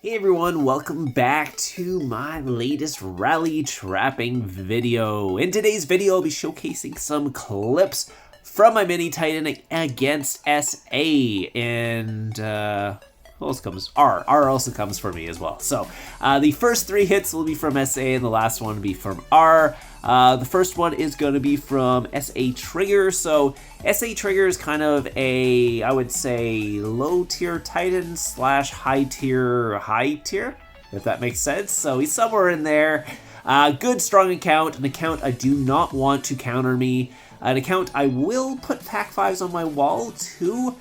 Hey everyone, welcome back to my latest rally trapping video. In today's video, I'll be showcasing some clips from my mini Titan against SA, and who else comes? R also comes for me as well. So the first 3 hits will be from SA, and the last one will be from R. The first one is going to be from SA Trigger. So SA Trigger is kind of a, I would say, low tier Titan slash high tier, if that makes sense. So he's somewhere in there. Good strong account, an account I do not want to counter me. An account I will put pack 5s on my wall too,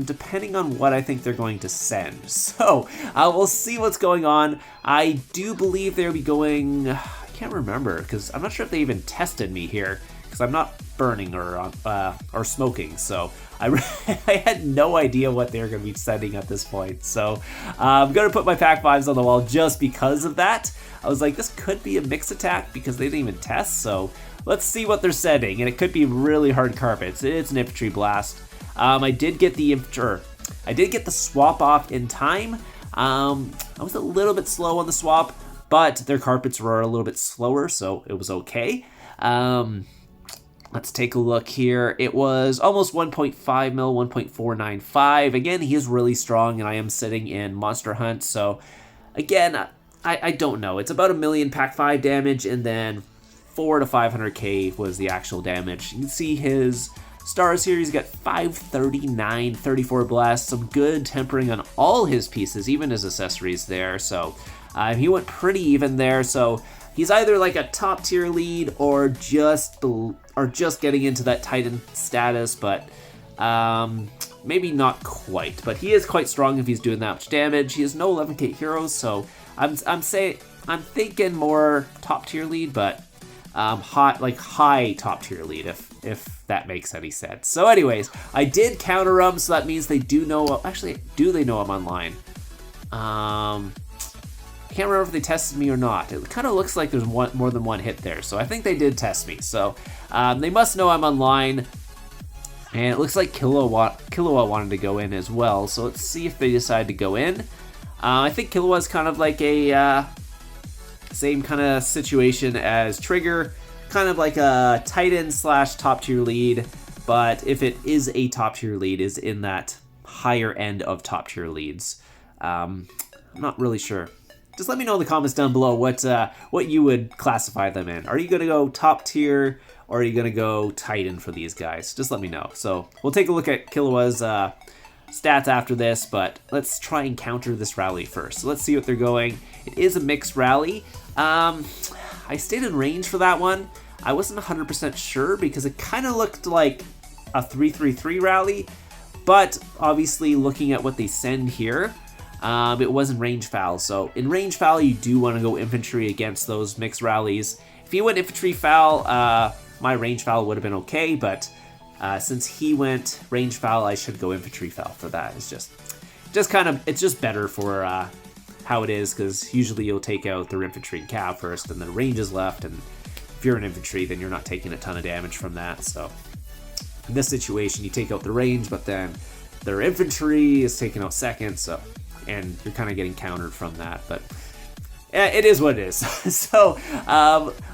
depending on what I think they're going to send. So we'll see what's going on. I do believe they'll be going, I can't remember because I'm not sure if they even tested me here because I'm not burning or smoking. So I had no idea what they were going to be sending at this point. So I'm going to put my pack 5s on the wall just because of that. I was like, this could be a mix attack because they didn't even test. So let's see what they're sending, and it could be really hard carpets. It's an infantry blast. I did get the swap off in time. I was a little bit slow on the swap, but their carpets were a little bit slower, so it was okay. Let's take a look here. It was almost 1.5 mil, 1.495. Again, he is really strong, and I am sitting in Monster Hunt, so again, I don't know. It's about 1 million pack 5 damage, and then 4 to 500k was the actual damage. You can see his stars here. He's got 539, 34 blasts, some good tempering on all his pieces, even his accessories there. So he went pretty even there. So he's either like a top tier lead or just getting into that Titan status, but maybe not quite. But he is quite strong if he's doing that much damage. He has no 11k heroes, so I'm thinking more top tier lead, but high top tier lead, if that makes any sense. So anyways, I did counter them, so that means they do know. Actually, do they know I'm online? I can't remember if they tested me or not. It kind of looks like there's more than one hit there, so I think they did test me. So they must know I'm online, and it looks like Kilaa wanted to go in as well. So let's see if they decide to go in. I think Kilaa is kind of like a same kind of situation as Trigger, kind of like a Titan slash top tier lead, but if it is a top tier lead, is in that higher end of top tier leads. I'm not really sure. Just let me know in the comments down below what you would classify them in. Are you gonna go top tier or are you gonna go Titan for these guys? Just let me know. So we'll take a look at Kilaa's stats after this, but let's try and counter this rally first. So let's see what they're going. It is a mixed rally. I stayed in range for that one. I wasn't 100% sure because it kind of looked like a 3-3-3 rally, but obviously looking at what they send here, it was in range foul. So in range foul, you do want to go infantry against those mixed rallies. If you went infantry foul, my range foul would have been okay, but since he went range foul, I should go infantry foul for that. It's just better for how it is, because usually you'll take out their infantry and cav first, and then range is left, and if you're an infantry, then you're not taking a ton of damage from that. So in this situation, you take out the range, but then their infantry is taken out second, so, and you're kind of getting countered from that, but it is what it is. So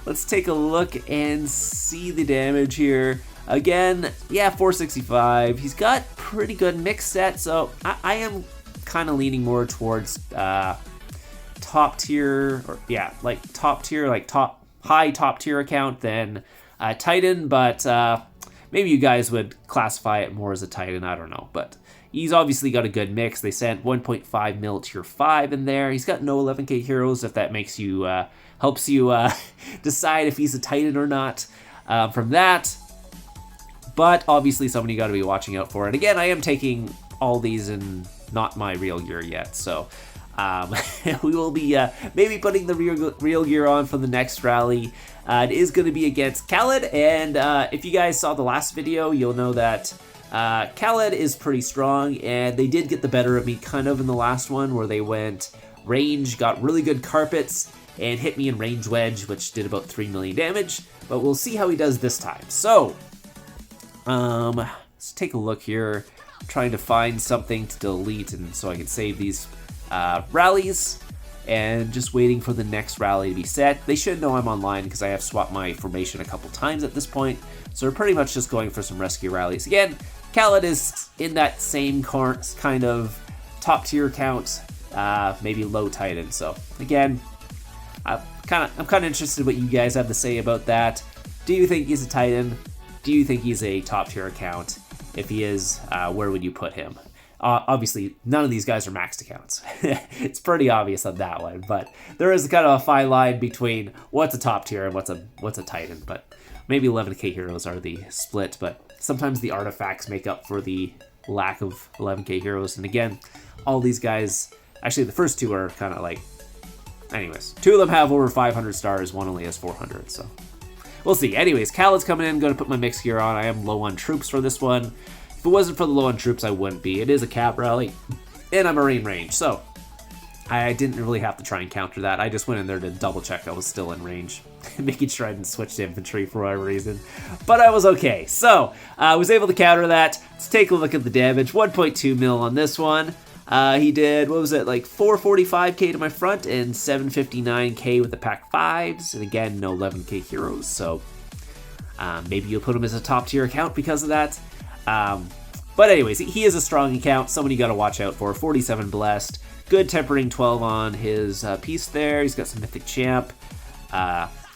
let's take a look and see the damage here. Again, yeah, 465. He's got pretty good mix set, so I am kind of leaning more towards top tier, or yeah, like top tier, like high top tier account than Titan, but maybe you guys would classify it more as a Titan, I don't know, but he's obviously got a good mix. They sent 1.5 mil tier 5 in there. He's got no 11k heroes, if that makes you helps you decide if he's a Titan or not from that. But obviously somebody got to be watching out for. And again, I am taking all these in not my real gear yet, so we will be maybe putting the real gear on for the next rally. It is going to be against Kilaa, and if you guys saw the last video, you'll know that Kilaa is pretty strong, and they did get the better of me kind of in the last one, where they went range, got really good carpets, and hit me in range wedge, which did about 3 million damage, but we'll see how he does this time. So let's take a look here. trying to find something to delete, and so I can save these rallies, and just waiting for the next rally to be set. They should know I'm online because I have swapped my formation a couple times at this point, so we're pretty much just going for some rescue rallies. Again, Kilaa is in that same kind of top tier count, maybe low Titan. So again, I'm kind of interested in what you guys have to say about that. Do you think he's a Titan? Do you think he's a top tier account? If he is, where would you put him? Obviously, none of these guys are maxed accounts. It's pretty obvious on that one, but there is kind of a fine line between what's a top tier and what's a Titan. But maybe 11k heroes are the split, but sometimes the artifacts make up for the lack of 11k heroes. And again, all these guys, actually the first two are kind of like, anyways, two of them have over 500 stars, one only has 400, so we'll see. Anyways, Kilaa's coming in, going to put my mix gear on. I am low on troops for this one. If it wasn't for the low on troops, I wouldn't be. It is a cap rally, and I'm Marine range, so I didn't really have to try and counter that. I just went in there to double check I was still in range, making sure I didn't switch to infantry for whatever reason, but I was okay. So I was able to counter that. Let's take a look at the damage. 1.2 mil on this one. He did, what was it, like 445k to my front and 759k with the pack 5s, and again, no 11k heroes, so maybe you'll put him as a top tier account because of that. But anyways, he is a strong account, someone you gotta watch out for. 47 blessed, good tempering 12 on his piece there. He's got some mythic champ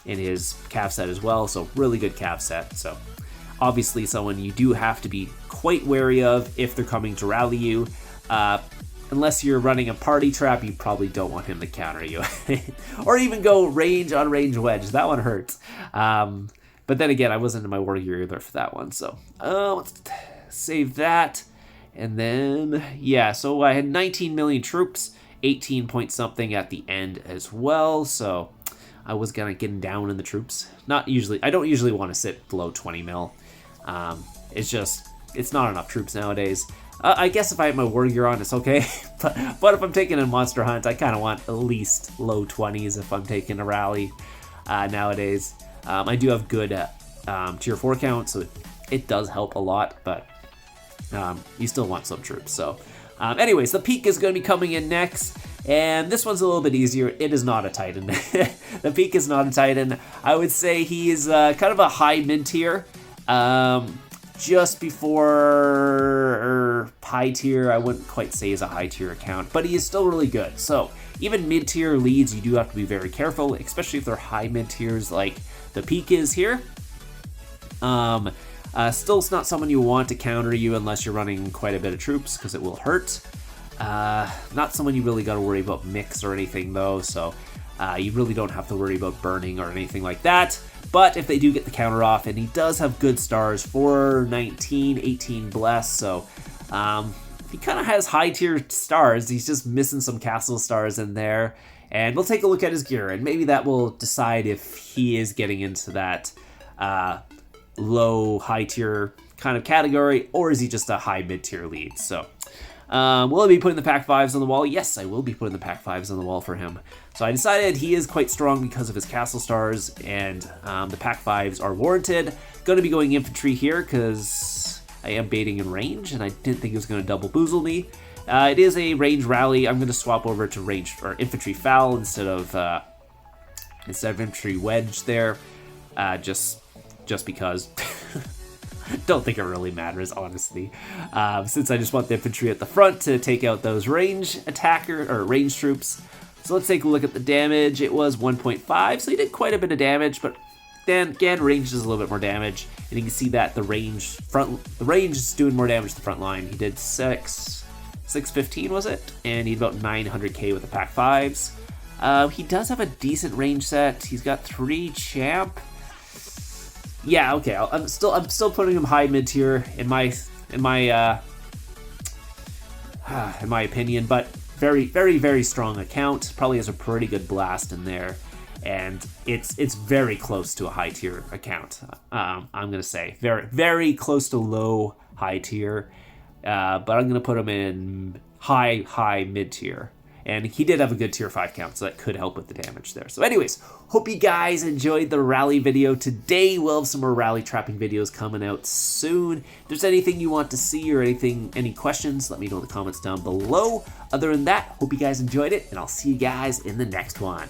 in his cav set as well, so really good cav set. So obviously someone you do have to be quite wary of if they're coming to rally you. Unless you're running a party trap, you probably don't want him to counter you. Or even go range on range wedge. That one hurts. But then again, I wasn't in my war gear either for that one. So let's save that. And then, yeah, so I had 19 million troops, 18 point something at the end as well. So I was kind of getting down in the troops. Not usually, I don't usually want to sit below 20 mil. It's not enough troops nowadays. I guess if I have my war gear on, it's okay. but if I'm taking a monster hunt, I kind of want at least low 20s if I'm taking a rally nowadays. I do have good tier 4 count, so it does help a lot, but you still want some troops. So anyways, the peak is going to be coming in next, and this one's a little bit easier. It is not a Titan. The peak is not a Titan. I would say he is kind of a high mid tier. Just before high tier, I wouldn't quite say is a high tier account, but he is still really good. So even mid tier leads, you do have to be very careful, especially if they're high mid tiers like the peak is here. Still, it's not someone you want to counter you unless you're running quite a bit of troops because it will hurt. Not someone you really got to worry about mix or anything though, so you really don't have to worry about burning or anything like that. But if they do get the counter off, and he does have good stars, 419, 18 blessed, so he kind of has high tier stars. He's just missing some castle stars in there. And we'll take a look at his gear, and maybe that will decide if he is getting into that low, high tier kind of category, or is he just a high mid tier lead. So will I be putting the pack 5s on the wall? Yes, I will be putting the pack 5s on the wall for him. So I decided he is quite strong because of his castle stars, and the pack 5s are warranted. Going to be going infantry here because I am baiting in range, and I didn't think it was going to double boozle me. It is a range rally. I'm going to swap over to range or infantry foul instead of infantry wedge there, just because. Don't think it really matters, honestly, since I just want the infantry at the front to take out those range attacker or range troops. So let's take a look at the damage. It was 1.5, so he did quite a bit of damage, but then again, range does a little bit more damage, and you can see that the range is doing more damage to the front line. He did 615 was it, and he had about 900k with the pack 5s. He does have a decent range set. He's got 3 champ. Yeah, okay. I'm still putting him high mid tier in my opinion, but very, very, very strong account. Probably has a pretty good blast in there, and it's very close to a high tier account. I'm gonna say very, very close to low high tier, but I'm gonna put him in high mid tier. And he did have a good tier 5 count, so that could help with the damage there. So anyways, hope you guys enjoyed the rally video today. We'll have some more rally trapping videos coming out soon. If there's anything you want to see or any questions, let me know in the comments down below. Other than that, hope you guys enjoyed it, and I'll see you guys in the next one.